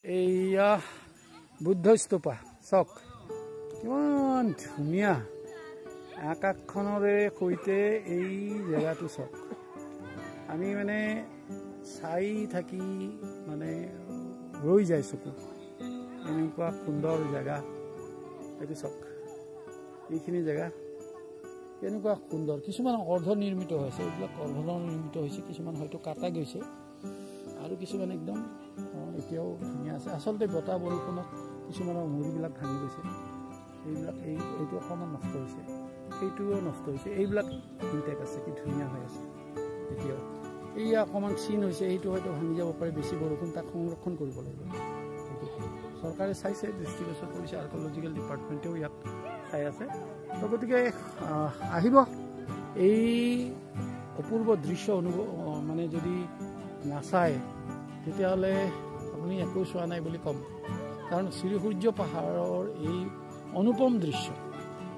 এইয়া বুদ্ধ স্তূপা চক কিমান ধুনীয়া আকাশখনৰে সৈতে এই জেগাটো চক আমি মানে চাই থাকি মানে ৰৈ যায় চকু এনেকুৱা সুন্দৰ জেগা এইটো চক এইখিনি জেগা কেনেকুৱা সুন্দৰ কিছুমান অৰ্ধ নিৰ্মিত হৈছে এইবিলাক অৰ্ধ নিৰ্মিত হৈছে কিছুমান হয়তো কাটা গৈছে আৰু কিছুমান একদম এতিয়াও ধুনীয়া আছে আচলতে বতাহ বৰষুণত কিছুমানৰ মূৰবিলাক ভাঙি গৈছে এইবিলাক এইটো অকণমান নষ্ট হৈছে সেইটোও নষ্ট হৈছে এইবিলাক ইনটেক আছে কি ধুনীয়া হৈ আছে এতিয়াও এইয়া অকণমান চিন হৈছে এইটো হয়তো ভাঙি যাব পাৰে বেছি বৰষুণ তাক সংৰক্ষণ কৰিব লাগিব চৰকাৰে চাইছে দৃষ্টিগোচৰ কৰিছে আৰ্কলজিকেল ডিপাৰ্টমেণ্টেও ইয়াত চাই আছে তো গতিকে আহিব এই অপূৰ্ব দৃশ্য অনুভৱ মানে যদি নাচায় তেতিয়াহ'লে আপুনি একো চোৱা নাই বুলি ক'ম কাৰণ শ্ৰীসূৰ্য পাহাৰৰ এই অনুপম দৃশ্য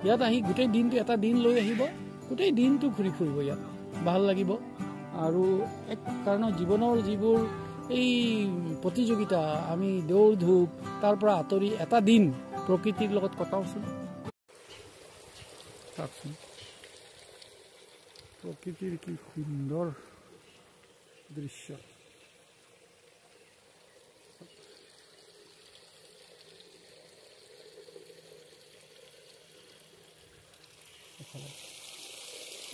ইয়াত আহি গোটেই দিনটো এটা দিন লৈ আহিব গোটেই দিনটো ঘূৰি ফুৰিব ইয়াত ভাল লাগিব আৰু এক কাৰণ জীৱনৰ যিবোৰ এই প্ৰতিযোগিতা আমি দৌৰ ধূপ তাৰ পৰা আঁতৰি এটা দিন প্ৰকৃতিৰ লগত কটাওচোন চাওকচোন প্ৰকৃতিৰ কি সুন্দৰ দৃশ্য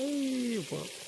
এই ওপৰত